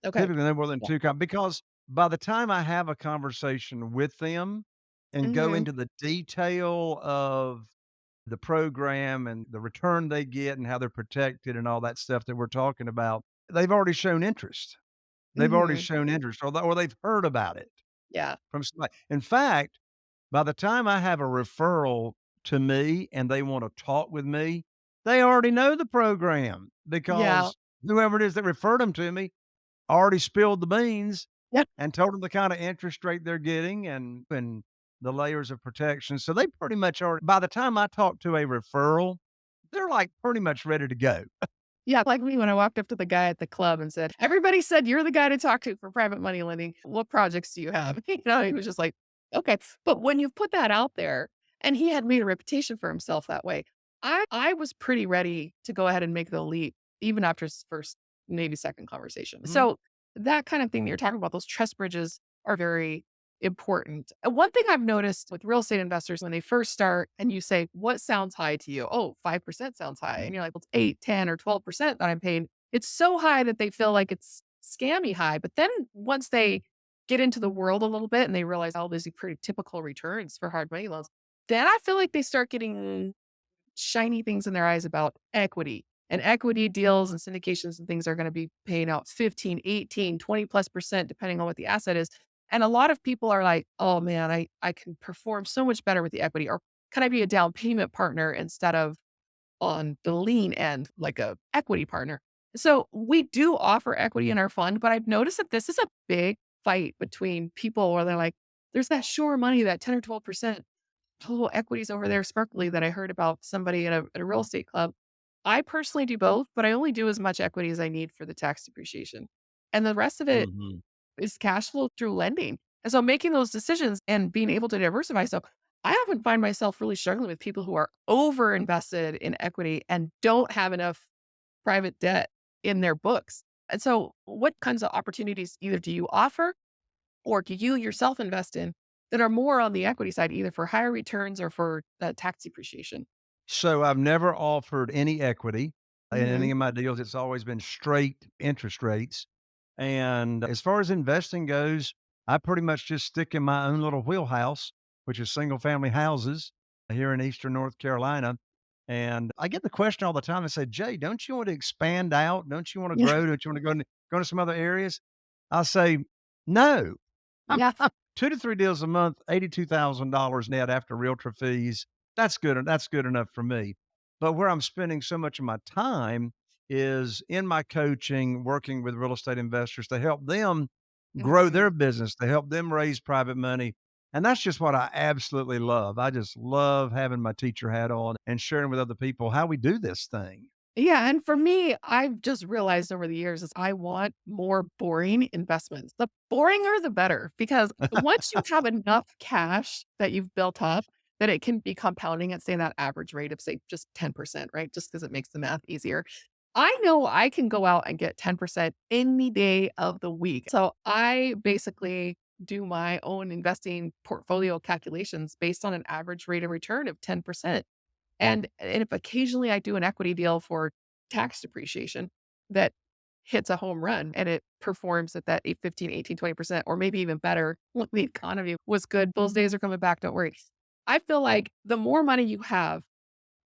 Okay. Typically, no more than Yeah. 2 because by the time I have a conversation with them and go Mhm. into the detail of the program and the return they get and how they're protected and all that stuff that we're talking about, they've already shown interest. They've already Mhm. shown interest or they've heard about it Yeah. from somebody. In fact, by the time I have a referral to me and they wanna talk with me, they already know the program Yeah. because whoever it is that referred them to me already spilled the beans Yeah. and told them the kinda interest rate they're getting and the layers of protection. So they pretty much are by the time I talk to a referral, they're, like, pretty much ready to go. Yeah, like me when I walked up to the guy at the club and said, "Everybody said you're the guy to talk to for private money lending. What projects do you have?" He was just like, "Okay." But when you put that out there, and he had made a reputation for himself that way, I was pretty ready to go ahead and make the leap even after first, maybe second conversation. Mhm. So that kind of thing that you're talking about, those trust bridges are very important. One thing I've noticed with real estate investors when they first start and you say, "What sounds high to you?" "Oh, 5% sounds high." And you're like, "Well, it's 8, 10, or 12% that I'm paying." It's so high that they feel like it's scammy high. But then once they get into the world a little bit and they realize, "Oh, these are pretty typical returns for hard money loans," then I feel like they start getting shiny things in their eyes about equity. And equity deals and syndications and things are going to be paying out 15, 18, 20 plus percent, depending on what the asset is. And a lot of people are like, "Oh man, I can perform so much better with the equity." Or can I be a down payment partner instead of on the lean end, like a equity partner? So we do offer equity in our fund, but I've noticed that this is a big fight between people where they're like, "There's that sure money, that 10 or 12% total equities over there sparkly that I heard about somebody at a real estate club." I personally do both, but I only do as much equity as I need for the tax depreciation. And the rest of it Mhm. is cash flow through lending. And so making those decisions and being able to diversify. So I often find myself really struggling with people who are over invested in equity and don't have enough private debt in their books. And so what kinds of opportunities either do you offer or do you yourself invest in that are more on the equity side, either for higher returns or for tax depreciation? So I've never offered any equity in any Mhm, of my deals. It's always been straight interest rates. And as far as investing goes, I pretty much just stick in my own little wheelhouse, which is single family houses here in Eastern North Carolina. And I get the question all the time. I say, Jay, don't you want to expand out? Don't you want to yeah, grow? Don't you want to go into some other areas? I say, no. I'm yeah, 2 to 3 deals a month, $82,000 net after realtor fees. That's good enough for me. But where I'm spending so much of my time is in my coaching, working with real estate investors to help them grow their mhm. business, to help them raise private money. And that's just what I absolutely love. I just love having my teacher hat on and sharing with other people how we do this thing. Yeah, and for me, I've just realized over the years is I want more boring investments. The boringer, the better, because once you have enough cash that you've built up, that it can be compounding at, say, that average rate of, say, just 10%, right? Just because it makes the math easier. I know I can go out and get 10% any day of the week. So I basically do my own investing portfolio calculations based on an average rate of return of 10%. And if occasionally I do an equity deal for tax depreciation that hits a home run and it performs at that 8, 15, 18, 20%, or maybe even better when the economy was good, those days are coming back, don't worry. I feel like the more money you have,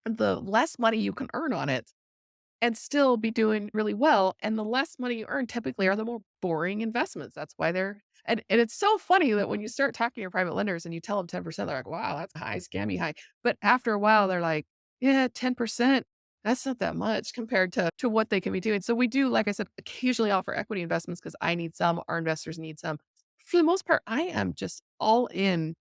the less money you can earn on it and still be doing really well. And the less money you earn typically are the more boring investments. That's why they're, and it's so funny that when you start talking to your private lenders and you tell them 10%, they're like, wow, that's high, scammy high. But after a while, they're like, yeah, 10%, that's not that much compared to what they can be doing. So we do, like I said, occasionally offer equity investments because I need some, our investors need some. For the most part, I am just all in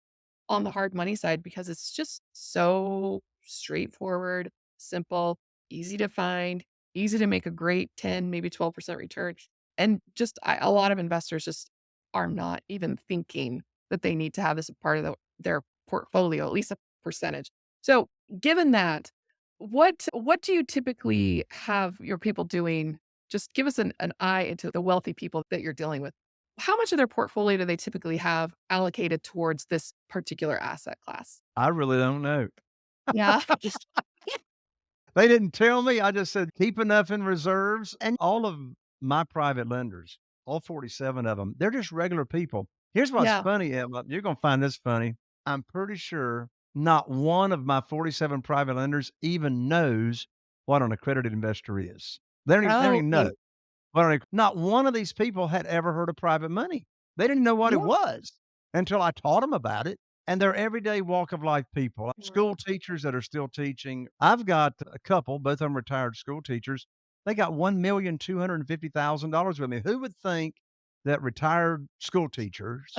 on the hard money side because it's just so straightforward, simple, easy to find, easy to make a great 10, maybe 12% return. And just a lot of investors just are not even thinking that they need to have this a part of their portfolio, at least a percentage. So, given that, what do you typically have your people doing? Just give us an eye into the wealthy people that you're dealing with. How much of their portfolio do they typically have allocated towards this particular asset class? I really don't know. Yeah. They didn't tell me. I just said, "Keep enough in reserves." And all of my private lenders, all 47 of them, they're just regular people. Here's what's Yeah. funny, Emma, you're gonna find this funny. I'm pretty sure not one of my 47 private lenders even knows what an accredited investor is. They don't Oh, even know. okay. Well, not one of these people had ever heard of private money. They didn't know what it Yeah. was until I taught them about it, and they're everyday walk of life people. Right. School teachers that are still teaching. I've got a couple, both of them retired school teachers. They got $1,250,000 with me. Who would think that retired school teachers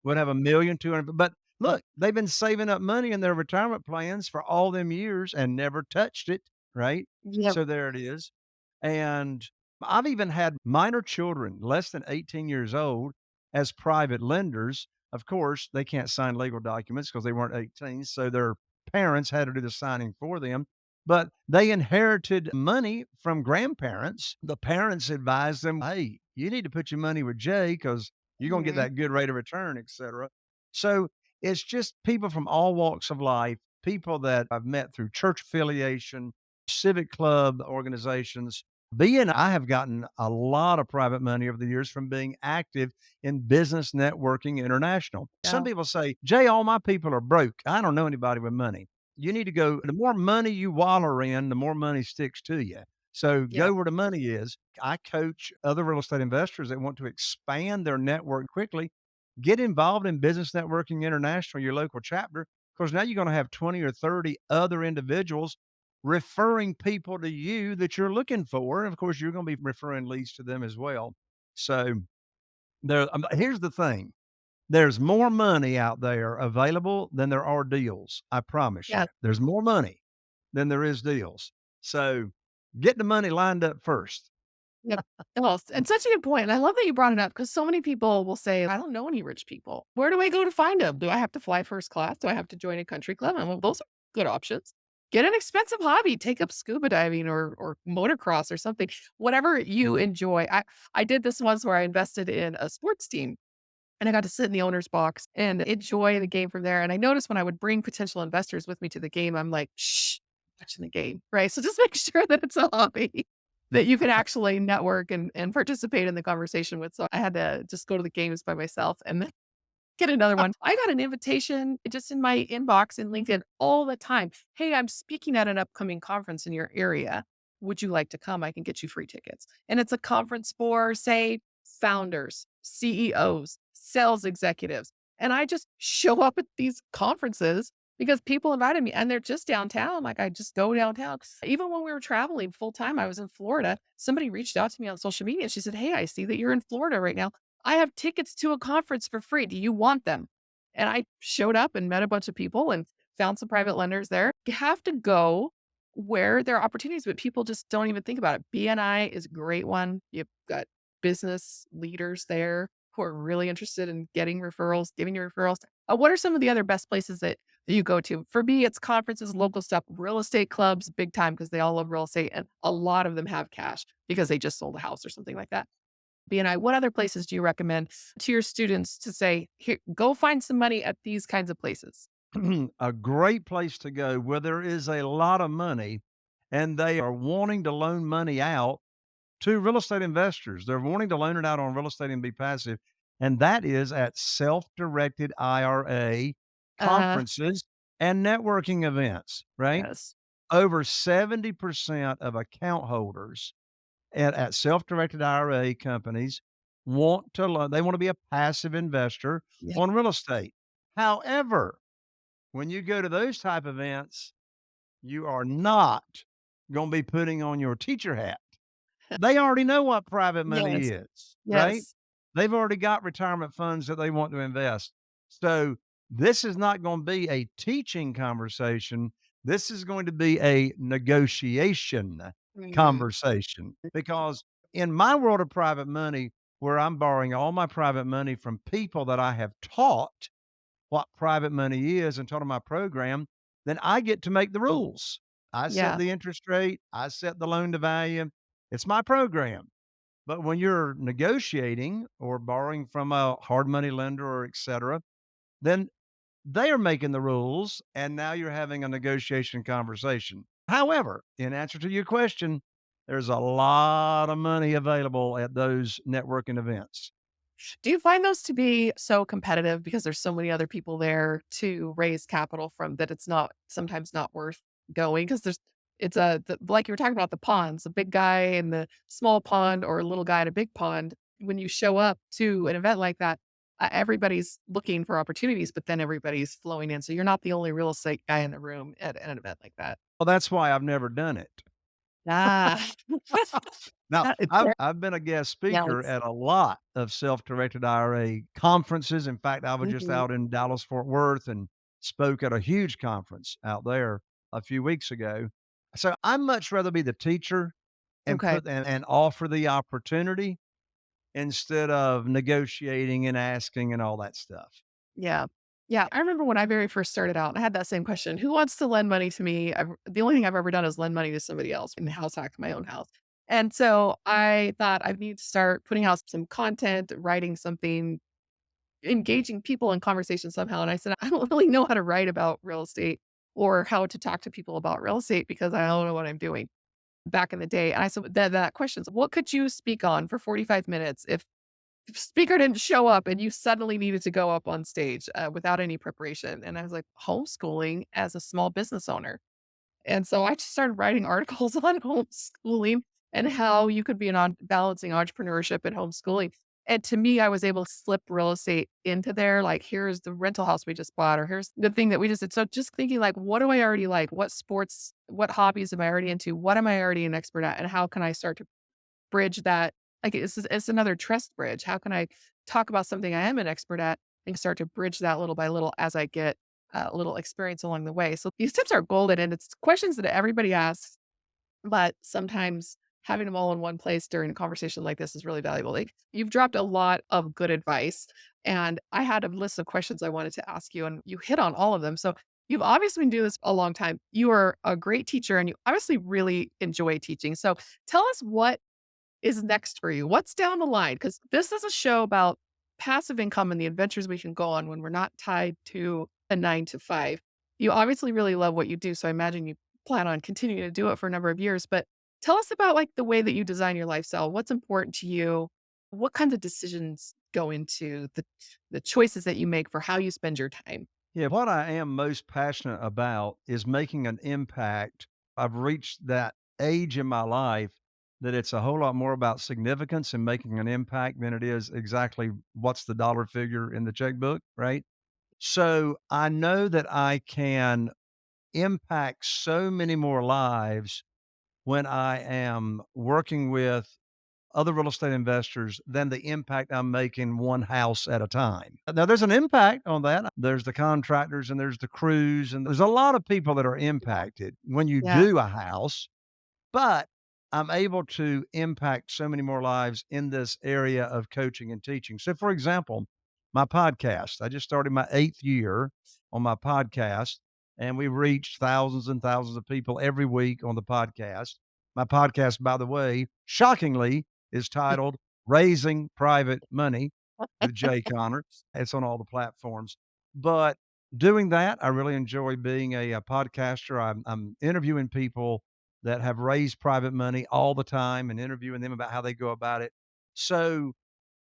would have 1,200,000? But look, they've been saving up money in their retirement plans for all them years and never touched it, right? Yep. So there it is. And I've even had minor children, less than 18 years old, as private lenders. Of course, they can't sign legal documents because they weren't 18, so their parents had to do the signing for them. But they inherited money from grandparents. The parents advised them, "Hey, you need to put your money with Jay because you're gonna get Mhm. that good rate of return," etcetera. So, it's just people from all walks of life, people that I've met through church affiliation, civic club organizations. I have gotten a lot of private money over the years from being active in Business Networking International. Some Yeah. people say, "Jay, all my people are broke. I don't know anybody with money." You need to go, the more money you waller in, the more money sticks to you. So Yeah. go where the money is. I coach other real estate investors that want to expand their network quickly. Get involved in Business Networking International, your local chapter, because now you're going to have 20 or 30 other individuals referring people to you that you're looking for. And of course, you're going to be referring leads to them as well. So here's the thing. There's more money out there available than there are deals. I promise you. Yeah. There's more money than there is deals. So get the money lined up first. Yep. Well, and such a good point. And I love that you brought it up because so many people will say, I don't know any rich people. Where do I go to find them? Do I have to fly first class? Do I have to join a country club? And well, those are good options. Get an expensive hobby, take up scuba diving or motocross or something, whatever you enjoy. I did this once where I invested in a sports team and I got to sit in the owner's box and enjoy the game from there. And I noticed when I would bring potential investors with me to the game, I'm like, shh, watching the game, right? So just make sure that it's a hobby that you can actually network and participate in the conversation with. So I had to just go to the games by myself and then get another one. I got an invitation just in my inbox in LinkedIn all the time. Hey, I'm speaking at an upcoming conference in your area. Would you like to come? I can get you free tickets. And it's a conference for, say, founders, CEOs, sales executives. And I just show up at these conferences because people invited me and they're just downtown. Like I just go downtown. Even when we were traveling full time, I was in Florida. Somebody reached out to me on social media. She said, hey, I see that you're in Florida right now. I have tickets to a conference for free. Do you want them? And I showed up and met a bunch of people and found some private lenders there. You have to go where there are opportunities, but people just don't even think about it. BNI is a great one. You've got business leaders there who are really interested in getting referrals, giving you referrals. What are some of the other best places that you go to. For me, it's conferences, local stuff, real estate clubs, big time because they all love real estate, and a lot of them have cash because they just sold a house or something like that. BNI, what other places do you recommend to your students to say, "Here, go find some money at these kinds of places?" A great place to go where there is a lot of money and they are wanting to loan money out to real estate investors. They're wanting to loan it out on real estate and be passive. And that is at self directed IRA Uh, conferences and networking events, right? yes. Over 70% of account holders at self directed IRA companies want to loan, they want to be a passive investor Yeah. on real estate. However, when you go to those type events, you are not gonna be putting on your teacher hat. They already know what private money Yes. is, right? Yes. They've already got retirement funds that they want to invest. So, this is not gonna be a teaching conversation. This is going to be a negotiation Mhm. conversation, because in my world of private money, where I'm borrowing all my private money from people that I have taught what private money is and taught them my program, then I get to make the rules. I set Yeah. the interest rate, I set the loan to value. It's my program. But when you're negotiating or borrowing from a hard money lender or et cetera, then they are making the rules and now you're having a negotiation conversation. However, in answer to your question, there's a lot of money available at those networking events. Do you find those to be so competitive because there's so many other people there to raise capital from that it's not sometimes not worth going? Because there's it's a like you were talking about the ponds, a big guy in the small pond or a little guy in a big pond. When you show up to an event like that, everybody's looking for opportunities, but then everybody's flowing in. So you're not the only real estate guy in the room at an event like that. Well, that's why I've never done it. Ah, Now, it's I've been a guest yeah, speaker it's at a lot of self-directed IRA conferences. In fact, I was just mhm, out in Dallas, Fort Worth, and spoke at a huge conference out there a few weeks ago. So I'd much rather be the teacher and okay. put and offer the opportunity instead of negotiating and asking and all that stuff. Yeah. Yeah, I remember when I very first started out, I had that same question, "Who wants to lend money to me?" The only thing I've ever done is lend money to somebody else in the house hack my own house. And so I thought I need to start putting out some content, writing something, engaging people in conversation somehow. And I said, "I don't really know how to write about real estate or how to talk to people about real estate because I don't know what I'm doing." Back in the day. And I said that question is, "What could you speak on for 45 minutes if speaker didn't show up and you suddenly needed to go up on stage, without any preparation?" And I was like, "Homeschooling as a small business owner." And so I just started writing articles on homeschooling and how you could be balancing entrepreneurship and homeschooling. And to me, I was able to slip real estate into there. Like, here's the rental house we just bought, or here's the thing that we just did. So just thinking like, what do I already like? What sports, what hobbies am I already into? What am I already an expert at? And how can I start to bridge that, like, it's another trust bridge. How can I talk about something I am an expert at and start to bridge that little by little as I get a little experience along the way? So these tips are golden and it's questions that everybody asks, but sometimes having them all in one place during a conversation like this is really valuable. Like, you've dropped a lot of good advice, and I had a list of questions I wanted to ask you, and you hit on all of them. So you've obviously been doing this a long time. You are a great teacher, and you obviously really enjoy teaching. So tell us what is next for you? What's down the line? Because this is a show about passive income and the adventures we can go on when we're not tied to a 9 to 5. You obviously really love what you do, so I imagine you plan on continuing to do it for a number of years, but tell us about, like, the way that you design your lifestyle. What's important to you? What kinds of decisions go into the choices that you make for how you spend your time? Yeah, what I am most passionate about is making an impact. I've reached that age in my life that it's a whole lot more about significance and making an impact than it is exactly what's the dollar figure in the checkbook, right? So I know that I can impact so many more lives when I am working with other real estate investors than the impact I'm making one house at a time. Now, there's an impact on that. There's the contractors and there's the crews, and there's a lot of people that are impacted when you Yeah. do a house, but I'm able to impact so many more lives in this area of coaching and teaching. So, for example, my podcast, I just started my eighth year on my podcast, and we reach thousands and thousands of people every week on the podcast. My podcast, by the way, shockingly, is titled Raising Private Money with Jay Connor. It's on all the platforms. But doing that, I really enjoy being a podcaster. I'm interviewing people that have raised private money all the time and interviewing them about how they go about it. So,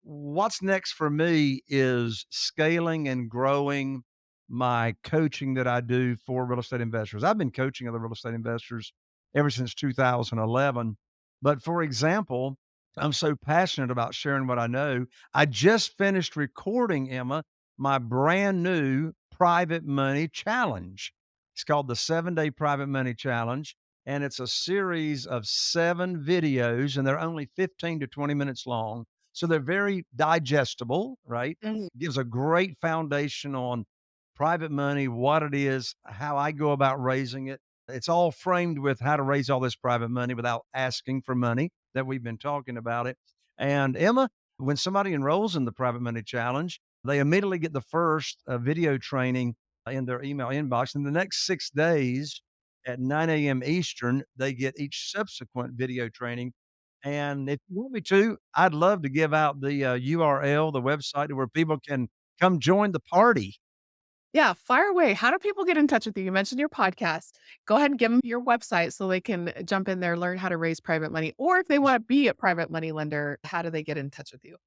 what's next for me is scaling and growing my coaching that I do for real estate investors. I've been coaching other real estate investors ever since 2011. But for example, I'm so passionate about sharing what I know. I just finished recording, Emma, my brand new private money challenge. It's called the 7 Day Private Money Challenge. And it's a series of 7 videos, and they're only 15 to 20 minutes long, so they're very digestible, right? Mhm. Gives a great foundation on private money, what it is, how I go about raising it. It's all framed with how to raise all this private money without asking for money that we've been talking about it. And Emma, when somebody enrolls in the private money challenge, they immediately get the first video training in their email inbox. In the next 6 days at 9 a.m. Eastern, they get each subsequent video training. And if you want me to, I'd love to give out the URL, the website where people can come join the party. Yeah, fire away. How do people get in touch with you? You mentioned your podcast. Go ahead and give them your website so they can jump in there, learn how to raise private money. Or if they want to be a private money lender, how do they get in touch with you?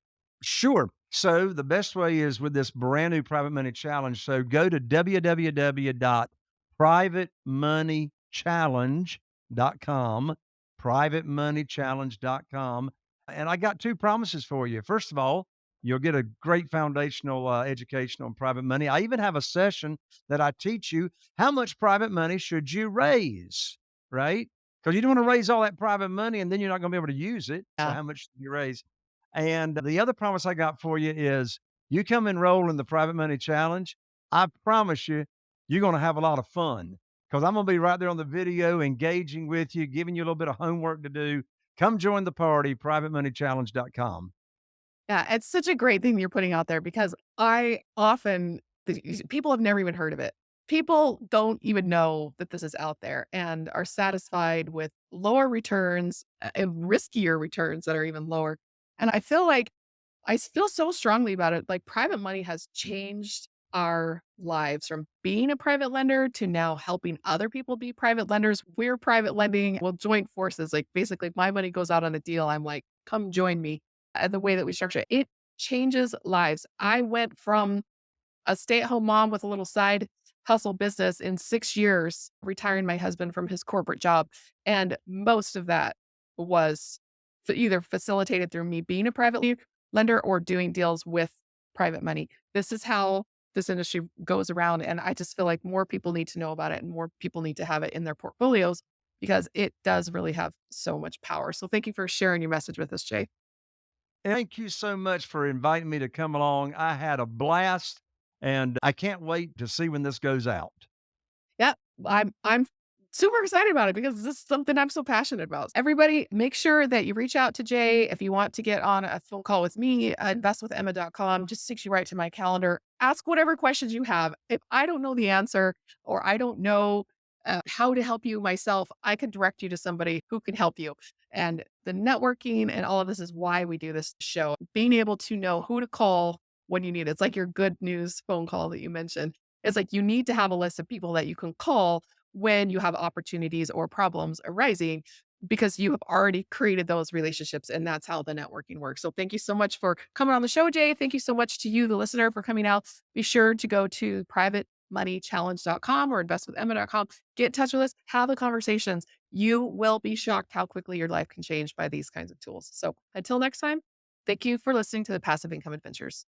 Sure. So the best way is with this brand new private money challenge. So go to www.privatemoneychallenge.com, privatemoneychallenge.com. And I got two promises for you. First of all, you'll get a great foundational education on private money. I even have a session that I teach you how much private money should you raise, right? Because you don't want to raise all that private money and then you're not going to be able to use it. So Yeah. how much should you raise? And the other promise I got for you is you come enroll in the private money challenge. I promise you, you're going to have a lot of fun because I'm going to be right there on the video, engaging with you, giving you a little bit of homework to do. Come join the party, privatemoneychallenge.com. Yeah, it's such a great thing you're putting out there because I often people have never even heard of it. People don't even know that this is out there and are satisfied with lower returns and riskier returns that are even lower. And I feel like feel so strongly about it. Like private money has changed our lives from being a private lender to now helping other people be private lenders. We're private lending. We'll join forces. Like basically, if my money goes out on a deal, I'm like, come join me. And the way that we structure it, it changes lives. I went from a stay-at-home mom with a little side hustle business in 6 years, retiring my husband from his corporate job, and most of that was either facilitated through me being a private lender or doing deals with private money. This is how this industry goes around, and I just feel like more people need to know about it and more people need to have it in their portfolios because it does really have so much power. So thank you for sharing your message with us, Jay. Thank you so much for inviting me to come along. I had a blast and I can't wait to see when this goes out. Yeah, I'm super excited about it because this is something I'm so passionate about. Everybody, make sure that you reach out to Jay if you want to get on a phone call with me, investwithemma.com. Just takes you right to my calendar. Ask whatever questions you have. If I don't know the answer or I don't know how to help you myself, I can direct you to somebody who can help you. And the networking and all of this is why we do this show. Being able to know who to call when you need it. It's like your good news phone call that you mentioned. It's like you need to have a list of people that you can call when you have opportunities or problems arising because you have already created those relationships and that's how the networking works. So thank you so much for coming on the show, Jay. Thank you so much to you, the listener, for coming out. Be sure to go to privatemoneychallenge.com or investwithemma.com. Get in touch with us, have the conversations. You will be shocked how quickly your life can change by these kinds of tools. So until next time, thank you for listening to the Passive Income Adventures.